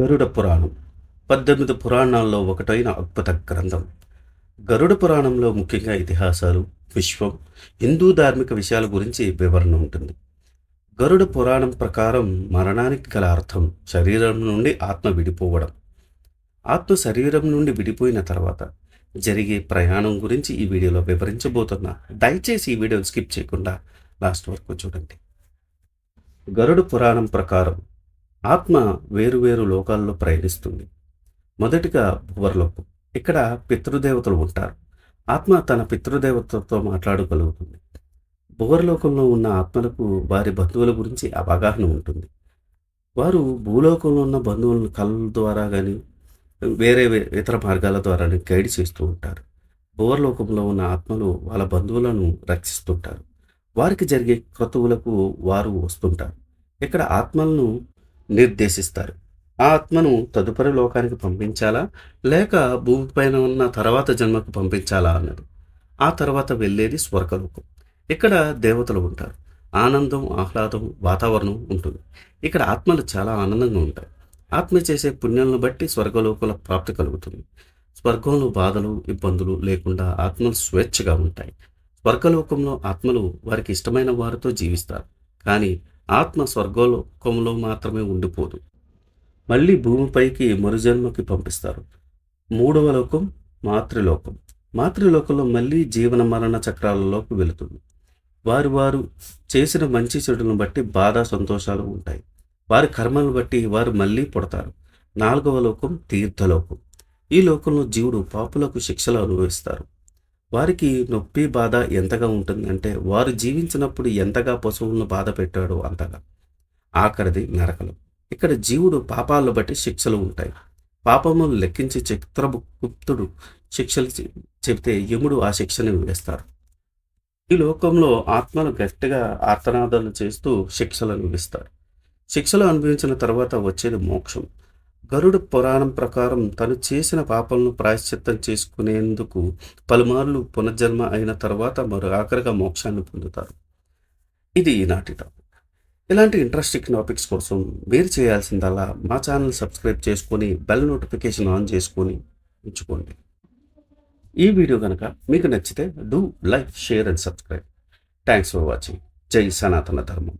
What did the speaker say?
గరుడ పురాణం 18 పురాణాల్లో ఒకటైన అద్భుత గ్రంథం. గరుడ పురాణంలో ముఖ్యంగా ఇతిహాసాలు, విశ్వం, హిందూ ధార్మిక విషయాల గురించి వివరణ ఉంటుంది. గరుడ పురాణం ప్రకారం మరణానికి గల అర్థం శరీరం నుండి ఆత్మ విడిపోవడం. ఆత్మ శరీరం నుండి విడిపోయిన తర్వాత జరిగే ప్రయాణం గురించి ఈ వీడియోలో వివరించబోతున్నా. దయచేసి ఈ వీడియోని స్కిప్ చేయకుండా లాస్ట్ వరకు చూడండి. గరుడ పురాణం ప్రకారం ఆత్మ వేరువేరు లోకాల్లో ప్రయాణిస్తుంది. మొదటిగా భువర్లోకం. ఇక్కడ పితృదేవతలు ఉంటారు. ఆత్మ తన పితృదేవతలతో మాట్లాడగలుగుతుంది. భువర్లోకంలో ఉన్న ఆత్మలకు వారి బంధువుల గురించి అవగాహన ఉంటుంది. వారు భూలోకంలో ఉన్న బంధువులను కళ్ళ ద్వారా కానీ వేరే ఇతర మార్గాల ద్వారా గైడ్ చేస్తూ ఉంటారు. భువర్లోకంలో ఉన్న ఆత్మలు వాళ్ళ బంధువులను రక్షిస్తుంటారు. వారికి జరిగే క్రతువులకు వారు వస్తుంటారు. ఇక్కడ ఆత్మలను నిర్దేశిస్తారు. ఆ ఆత్మను తదుపరి లోకానికి పంపించాలా, లేక భూమిపైన ఉన్న తర్వాత జన్మకు పంపించాలా అన్నది. ఆ తర్వాత వెళ్ళేది స్వర్గలోకం. ఇక్కడ దేవతలు ఉంటారు. ఆనందం, ఆహ్లాదం, వాతావరణం ఉంటుంది. ఇక్కడ ఆత్మలు చాలా ఆనందంగా ఉంటాయి. ఆత్మ చేసే పుణ్యాలను బట్టి స్వర్గలోకాల ప్రాప్తి కలుగుతుంది. స్వర్గంలో బాధలు, ఇబ్బందులు లేకుండా ఆత్మలు స్వేచ్ఛగా ఉంటాయి. స్వర్గలోకంలో ఆత్మలు వారికి ఇష్టమైన వారితో జీవిస్తారు. కానీ ఆత్మ స్వర్గలోకంలో మాత్రమే ఉండిపోదు. మళ్ళీ భూమిపైకి మరుజన్మకి పంపిస్తారు. మూడవ లోకం మాతృలోకం. మాతృలోకంలో మళ్ళీ జీవన మరణ చక్రాలలోకి వెళుతుంది. వారు చేసిన మంచి చెడులను బట్టి బాధ, సంతోషాలు ఉంటాయి. వారి కర్మలను బట్టి వారు మళ్ళీ పుడతారు. నాలుగవ లోకం తీర్థలోకం. ఈ లోకంలో జీవుడు పాపులకు శిక్షలు అనుభవిస్తారు. వారికి నొప్పి, బాధ ఎంతగా ఉంటుంది అంటే వారు జీవించినప్పుడు ఎంతగా పశువులను బాధ పెట్టాడో అంతగా. ఆఖరిది నరకలు. ఇక్కడ జీవుడు పాపాలను బట్టి శిక్షలు ఉంటాయి. పాపములు లెక్కించి చిత్రగుప్తుడు శిక్షలు చెబితే యముడు ఆ శిక్షను వేస్తారు. ఈ లోకంలో ఆత్మలు గట్టిగా ఆర్తనాదాలు చేస్తూ శిక్షలు అనుభవిస్తారు. శిక్షలు అనుభవించిన తర్వాత వచ్చేది మోక్షం. గరుడ పురాణం ప్రకారం తను చేసిన పాపాలను ప్రాయశ్చిత్తం చేసుకునేందుకు పలుమార్లు పునర్జన్మ అయిన తర్వాత మరో ఆఖరిగా మోక్షాన్ని పొందుతారు. ఇది ఈనాటి టాపిక్. ఇలాంటి ఇంట్రెస్టింగ్ టాపిక్స్ కోసం మీరు చేయాల్సిందల్లా మా ఛానల్ సబ్స్క్రైబ్ చేసుకొని బెల్ నోటిఫికేషన్ ఆన్ చేసుకొని ఉంచుకోండి. ఈ వీడియో కనుక మీకు నచ్చితే do like, share and subscribe. Thanks for watching. జై సనాతన ధర్మం.